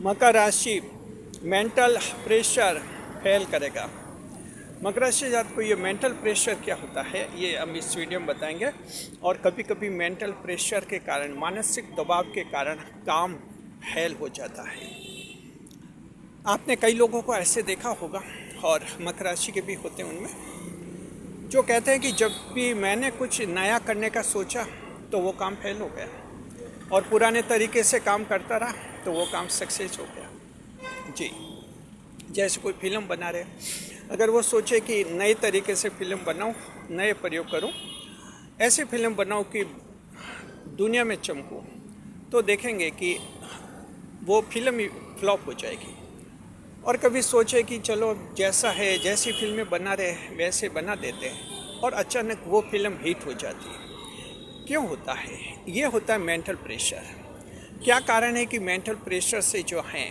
मकर राशि mental pressure fail करेगा। मकर राशि जात को ये मेंटल प्रेशर क्या होता है ये हम इस वीडियो में बताएंगे। और कभी कभी मेंटल प्रेशर के कारण, मानसिक दबाव के कारण काम फेल हो जाता है। आपने कई लोगों को ऐसे देखा होगा और मकर राशि के भी होते हैं उनमें, जो कहते हैं कि जब भी मैंने कुछ नया करने का सोचा तो वो काम फेल हो गया, और पुराने तरीके से काम करता रहा तो वो काम सक्सेस हो गया। जी, जैसे कोई फिल्म बना रहे, अगर वो सोचे कि नए तरीके से फिल्म बनाऊं, नए प्रयोग करूं, ऐसी फिल्म बनाऊं कि दुनिया में चमकूं, तो देखेंगे कि वो फिल्म ही फ्लॉप हो जाएगी। और कभी सोचे कि चलो जैसा है, जैसी फिल्में बना रहे वैसे बना देते हैं, और अचानक वो फिल्म हिट हो जाती है। क्यों होता है? ये होता है मेंटल प्रेशर। क्या कारण है कि मेंटल प्रेशर से जो है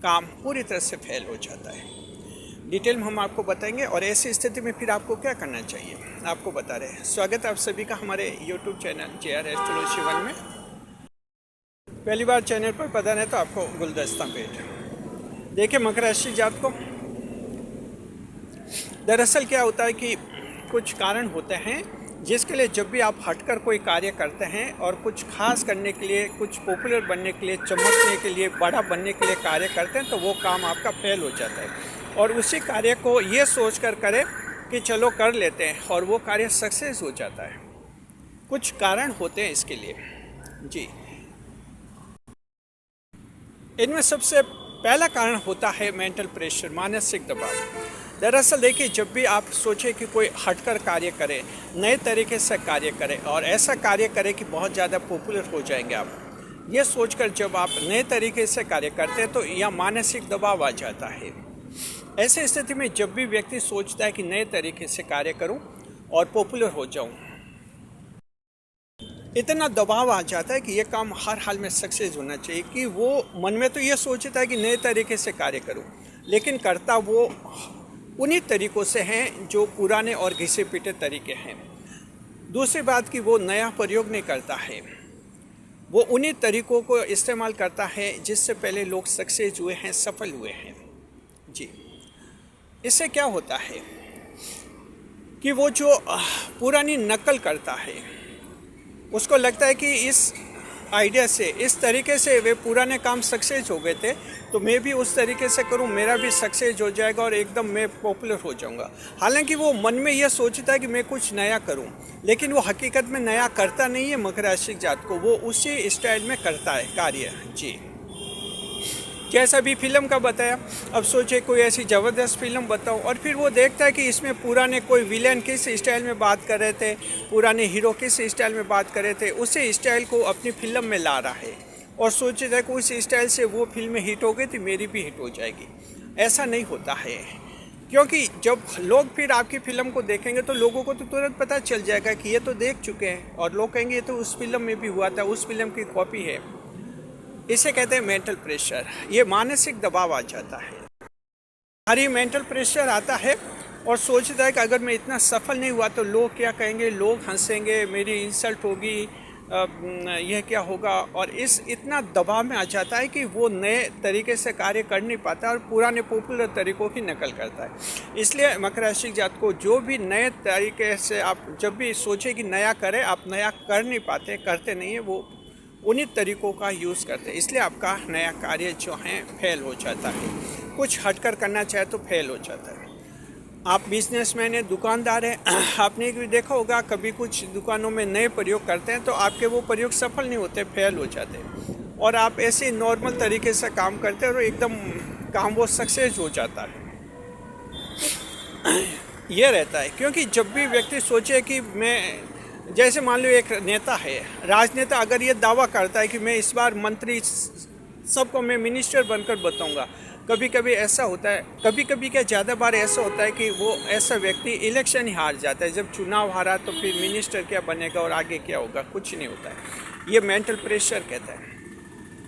काम पूरी तरह से फेल हो जाता है? डिटेल में हम आपको बताएंगे, और ऐसी स्थिति में फिर आपको क्या करना चाहिए आपको बता रहे हैं। स्वागत है आप सभी का हमारे यूट्यूब चैनल JR एस्ट्रोलॉजी 1 में। पहली बार चैनल पर पता नहीं तो आपको गुलदस्ता भेंट। देखिए मकर राशि जात को दरअसल क्या होता है कि कुछ कारण होते हैं जिसके लिए जब भी आप हटकर कोई कार्य करते हैं और कुछ खास करने के लिए, कुछ पॉपुलर बनने के लिए, चमकने के लिए, बड़ा बनने के लिए कार्य करते हैं तो वो काम आपका फेल हो जाता है। और उसी कार्य को ये सोच कर करें कि चलो कर लेते हैं, और वो कार्य सक्सेस हो जाता है। कुछ कारण होते हैं इसके लिए। जी, इनमें सबसे पहला कारण होता है मेंटल प्रेशर, मानसिक दबाव। दरअसल देखिए, जब भी आप सोचें कि कोई हटकर कार्य करे, नए तरीके से कार्य करें, और ऐसा कार्य करें कि बहुत ज़्यादा पॉपुलर हो जाएंगे आप, ये सोचकर जब आप नए तरीके से कार्य करते हैं तो यह मानसिक दबाव आ जाता है। ऐसे स्थिति में जब भी व्यक्ति सोचता है कि नए तरीके से कार्य करूं और पॉपुलर हो जाऊं, इतना दबाव आ जाता है कि ये काम हर हाल में सक्सेस होना चाहिए, कि वो मन में तो ये सोचता है कि नए तरीके से कार्य करूं, लेकिन करता वो उन्हीं तरीकों से हैं जो पुराने और घिसे पिटे तरीके हैं। दूसरी बात कि वो नया प्रयोग नहीं करता है, वो उन्हीं तरीकों को इस्तेमाल करता है जिससे पहले लोग सक्सेस हुए हैं, सफल हुए हैं। जी, इससे क्या होता है कि वो जो पुरानी नकल करता है, उसको लगता है कि इस आइडिया से, इस तरीके से वे पुराने काम सक्सेस हो गए थे, तो मैं भी उस तरीके से करूं, मेरा भी सक्सेस हो जाएगा और एकदम मैं पॉपुलर हो जाऊंगा। हालांकि वो मन में यह सोचता है कि मैं कुछ नया करूं, लेकिन वो हकीकत में नया करता नहीं है। मकर राशि जात को वो उसी स्टाइल में करता है कार्य। जी, जैसा भी फिल्म का बताया, अब सोचे कोई ऐसी ज़बरदस्त फिल्म बताओ, और फिर वो देखता है कि इसमें पुराने कोई विलेन किस स्टाइल में बात कर रहे थे, पुराने हीरो किस स्टाइल में बात कर रहे थे, उसी स्टाइल को अपनी फिल्म में ला रहा है, और सोचता है कि उस स्टाइल से वो फिल्म हिट हो गई तो मेरी भी हिट हो जाएगी। ऐसा नहीं होता है, क्योंकि जब लोग फिर आपकी फिल्म को देखेंगे तो लोगों को तो तुरंत पता चल जाएगा कि ये तो देख चुके हैं, और लोग कहेंगे ये तो उस फिल्म में भी हुआ था, उस फिल्म की कॉपी है। इसे कहते हैं मेंटल प्रेशर। ये मानसिक दबाव आ जाता है। हमारी मेंटल प्रेशर आता है और सोचता है कि अगर मैं इतना सफल नहीं हुआ तो लोग क्या कहेंगे, लोग हंसेंगे, मेरी इंसल्ट होगी, यह क्या होगा। और इस इतना दबाव में आ जाता है कि वो नए तरीके से कार्य कर नहीं पाता और पुराने पॉपुलर तरीकों की नकल करता है। इसलिए मकर राशि जात को जो भी नए तरीके से आप जब भी सोचे कि नया करें, आप नया कर नहीं पाते, करते नहीं है, वो उन्हीं तरीकों का यूज़ करते हैं, इसलिए आपका नया कार्य जो है फेल हो जाता है। कुछ हटकर करना चाहे तो फेल हो जाता है। आप बिजनेसमैन हैं, दुकानदार हैं, आपने भी देखा होगा कभी कुछ दुकानों में नए प्रयोग करते हैं तो आपके वो प्रयोग सफल नहीं होते, फेल हो जाते हैं, और आप ऐसे नॉर्मल तरीके से काम करते हैं और एकदम काम वो सक्सेस हो जाता है। ये रहता है, क्योंकि जब भी व्यक्ति सोचे कि मैं, जैसे मान लो एक नेता है, राजनेता, अगर ये दावा करता है कि मैं इस बार मंत्री सबको मैं मिनिस्टर बनकर बताऊंगा, कभी कभी ऐसा होता है, कभी कभी क्या ज़्यादा बार ऐसा होता है कि वो ऐसा व्यक्ति इलेक्शन ही हार जाता है। जब चुनाव हारा तो फिर मिनिस्टर क्या बनेगा और आगे क्या होगा, कुछ नहीं होता है। ये मेंटल प्रेशर कहता है,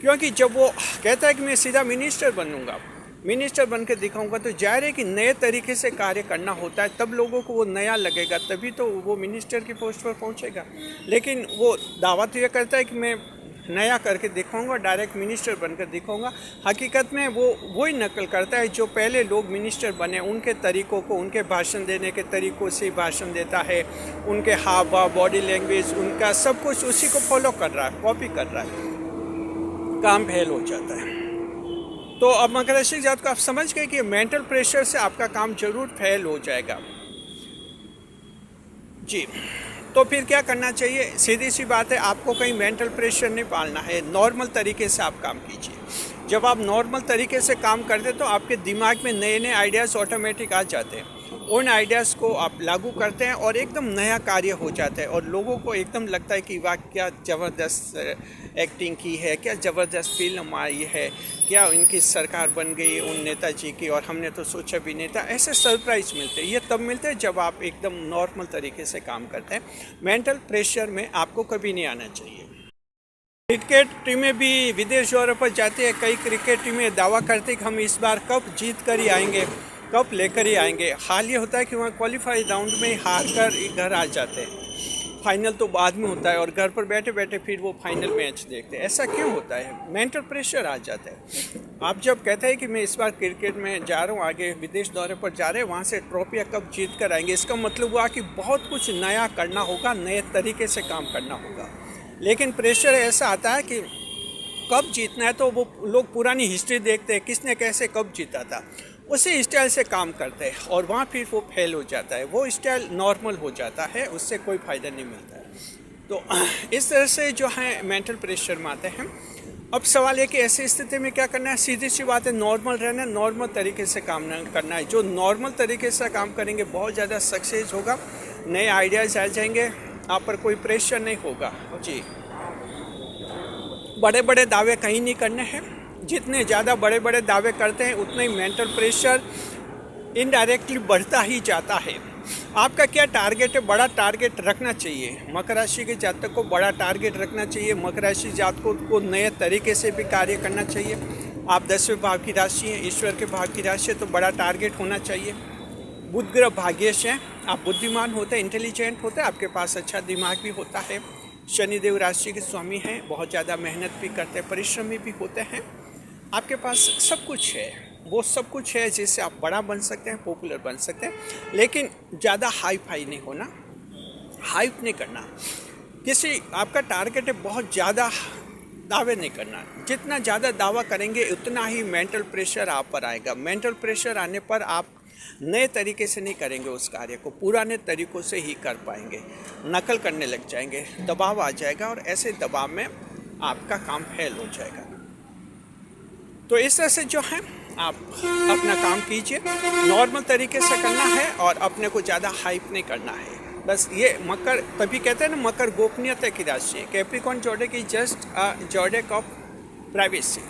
क्योंकि जब वो कहता है कि मैं सीधा मिनिस्टर बनूंगा, मिनिस्टर बन के दिखाऊंगा, तो जाहिर है कि नए तरीके से कार्य करना होता है, तब लोगों को वो नया लगेगा, तभी तो वो मिनिस्टर की पोस्ट पर पहुंचेगा। लेकिन वो दावा तो ये करता है कि मैं नया करके दिखाऊंगा, डायरेक्ट मिनिस्टर बनकर दिखाऊंगा। हकीकत में वो वही नकल करता है जो पहले लोग मिनिस्टर बने, उनके तरीक़ों को, उनके भाषण देने के तरीक़ों से भाषण देता है, उनके हाव भाव, बॉडी लैंग्वेज, उनका सब कुछ उसी को फॉलो कर रहा है, कॉपी कर रहा है, काम फेल हो जाता है। तो अब मकर राशि जात को आप समझ गए कि मेंटल प्रेशर से आपका काम जरूर फेल हो जाएगा जी। तो फिर क्या करना चाहिए? सीधी सी बात है, आपको कहीं मेंटल प्रेशर नहीं पालना है, नॉर्मल तरीके से आप काम कीजिए। जब आप नॉर्मल तरीके से काम करते तो आपके दिमाग में नए नए आइडियाज़ ऑटोमेटिक आ जाते हैं, उन आइडियाज़ को आप लागू करते हैं और एकदम नया कार्य हो जाता है और लोगों को एकदम लगता है कि वाह क्या ज़बरदस्त एक्टिंग की है, क्या ज़बरदस्त फिल्म आई है, क्या इनकी सरकार बन गई उन नेताजी की और हमने तो सोचा भी नहीं था। ऐसे सरप्राइज मिलते हैं, ये तब मिलते हैं जब आप एकदम नॉर्मल तरीके से काम करते हैं। मेंटल प्रेशर में आपको कभी नहीं आना चाहिए। क्रिकेट टीमें भी विदेश दौरे पर जाती है, कई क्रिकेट टीमें दावा करती हैं कि हम इस बार कप जीत कर ही आएंगे, कप लेकर ही आएंगे। हाल ये होता है कि वहाँ क्वालिफाई राउंड में हार कर घर आ जाते हैं, फाइनल तो बाद में होता है और घर पर बैठे बैठे फिर वो फाइनल मैच देखते हैं। ऐसा क्यों होता है? मेंटल प्रेशर आ जाता है। आप जब कहते हैं कि मैं इस बार क्रिकेट में जा रहा हूँ, आगे विदेश दौरे पर जा रहे हैं, वहाँ से ट्रॉफी या कप जीत कर आएंगे, इसका मतलब हुआ कि बहुत कुछ नया करना होगा, नए तरीके से काम करना होगा। लेकिन प्रेशर ऐसा आता है कि कब जीतना है तो वो लोग पुरानी हिस्ट्री देखते हैं, किसने कैसे कब जीता था, उसी स्टाइल से काम करते हैं और वहाँ फिर वो फेल हो जाता है, वो स्टाइल नॉर्मल हो जाता है, उससे कोई फ़ायदा नहीं मिलता है। तो इस तरह से जो है मेंटल प्रेशर में आते हैं। अब सवाल है कि ऐसी स्थिति में क्या करना है? सीधी सी बात है, नॉर्मल रहना, नॉर्मल तरीके से काम करना है। जो नॉर्मल तरीके से काम करेंगे बहुत ज़्यादा सक्सेस होगा, नए आइडियाज़ आ जाएंगे, आप पर कोई प्रेशर नहीं होगा जी। बड़े बड़े दावे कहीं नहीं करने हैं, जितने ज़्यादा बड़े बड़े दावे करते हैं उतना ही मेंटल प्रेशर इनडायरेक्टली बढ़ता ही जाता है। आपका क्या टारगेट है? बड़ा टारगेट रखना चाहिए। मकर राशि के जातक को बड़ा टारगेट रखना चाहिए। मकर राशि जातकों को नए तरीके से भी कार्य करना चाहिए। आप 10वें भाव की राशि हैं, ईश्वर के भाव की राशि है, तो बड़ा टारगेट होना चाहिए। बुध ग्रह भाग्यश हैं, आप बुद्धिमान होते हैं, इंटेलिजेंट होते हैं, आपके पास अच्छा दिमाग भी होता है। शनिदेव राशि के स्वामी हैं, बहुत ज़्यादा मेहनत भी करते हैं, परिश्रमी भी होते हैं। आपके पास सब कुछ है, वो सब कुछ है जिससे आप बड़ा बन सकते हैं, पॉपुलर बन सकते हैं, लेकिन ज़्यादा हाई फाई नहीं होना, हाइप नहीं करना। किसी आपका टारगेट है बहुत ज़्यादा दावे नहीं करना। जितना ज़्यादा दावा करेंगे उतना ही मेंटल प्रेशर आप पर आएगा। मेंटल प्रेशर आने पर आप नए तरीके से नहीं करेंगे उस कार्य को, पुराने तरीक़ों से ही कर पाएंगे, नकल करने लग जाएंगे, दबाव आ जाएगा और ऐसे दबाव में आपका काम फेल हो जाएगा। तो इस तरह से जो है आप अपना काम कीजिए, नॉर्मल तरीके से करना है और अपने को ज़्यादा हाइप नहीं करना है। बस ये मकर, तभी कहते हैं ना मकर गोपनीयता की राशि है। कैप्रिकॉर्न जोड़े की जस्ट जोड़ेक ऑफ प्राइवेसी,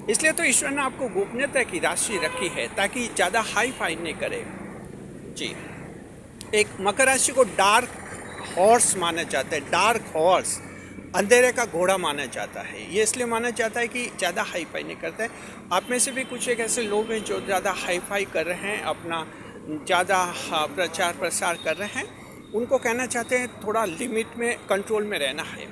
इसलिए तो ईश्वर ने आपको गोपनीयता की राशि रखी है ताकि ज़्यादा हाई फाई नहीं करे जी। एक मकर राशि को डार्क हॉर्स माना जाता है, डार्क हॉर्स, अंधेरे का घोड़ा माना जाता है। ये इसलिए माना जाता है कि ज़्यादा हाई फाई नहीं करता है। आप में से भी कुछ एक ऐसे लोग हैं जो ज़्यादा हाई फाई कर रहे हैं, अपना ज़्यादा प्रचार प्रसार कर रहे हैं, उनको कहना चाहते हैं थोड़ा लिमिट में, कंट्रोल में रहना है,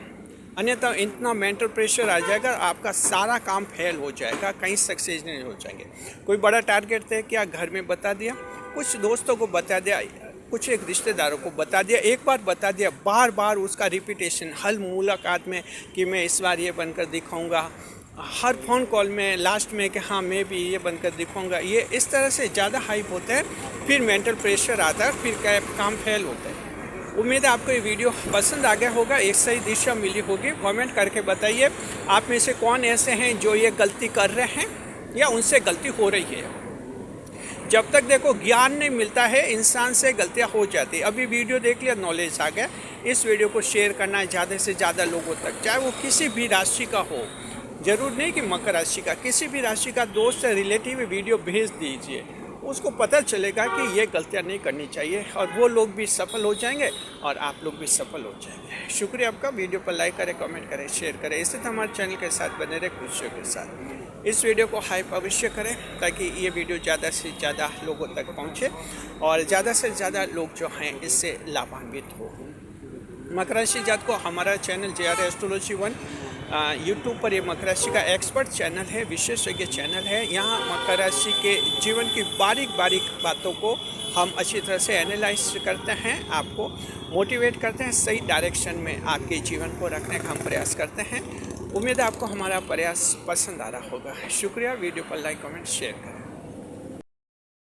अन्यथा इतना मेंटल प्रेशर आ जाएगा, आपका सारा काम फेल हो जाएगा, कहीं सक्सेस नहीं हो जाएंगे। कोई बड़ा टारगेट तय किया, घर में बता दिया, कुछ दोस्तों को बता दिया, कुछ एक रिश्तेदारों को बता दिया, एक बार बता दिया, बार बार उसका रिपीटेशन, हर मुलाकात में कि मैं इस बार ये बनकर दिखाऊंगा, हर फ़ोन कॉल में लास्ट में कि हाँ मैं भी ये बनकर दिखाऊंगा, ये इस तरह से ज़्यादा हाइप होता है, फिर मेंटल प्रेशर आता है, फिर काम फेल होता है। उम्मीद है आपको ये वीडियो पसंद आ गया होगा, एक सही दिशा मिली होगी। कमेंट करके बताइए आप में से कौन ऐसे हैं जो ये गलती कर रहे हैं या उनसे गलती हो रही है। जब तक देखो ज्ञान नहीं मिलता है, इंसान से गलतियां हो जाती है। अभी वीडियो देख लिया, नॉलेज आ गया, इस वीडियो को शेयर करना है ज़्यादा से ज़्यादा लोगों तक, चाहे वो किसी भी राशि का हो, जरूर नहीं कि मकर राशि का, किसी भी राशि का दोस्त या रिलेटिव वीडियो भेज दीजिए, उसको पता चलेगा कि ये गलतियां नहीं करनी चाहिए और वो लोग भी सफल हो जाएंगे और आप लोग भी सफल हो जाएंगे। शुक्रिया आपका। वीडियो पर लाइक करें, कमेंट करें, शेयर करें, इससे तो हमारे चैनल के साथ बने रहे खुशियों के साथ। इस वीडियो को हाइप अवश्य करें ताकि ये वीडियो ज़्यादा से ज़्यादा लोगों तक पहुँचे और ज़्यादा से ज़्यादा लोग जो हैं इससे लाभान्वित हो। मकर राशि जात को हमारा चैनल JR एस्ट्रोलॉजी 1 यूट्यूब पर ये मकर राशि का एक्सपर्ट चैनल है, विशेषज्ञ चैनल है। यहाँ मकर राशि के जीवन की बारीक बारीक बातों को हम अच्छी तरह से एनालाइज करते हैं, आपको मोटिवेट करते हैं, सही डायरेक्शन में आपके जीवन को रखने का हम प्रयास करते हैं। उम्मीद है आपको हमारा प्रयास पसंद आ रहा होगा। शुक्रिया। वीडियो को लाइक कमेंट शेयर करें।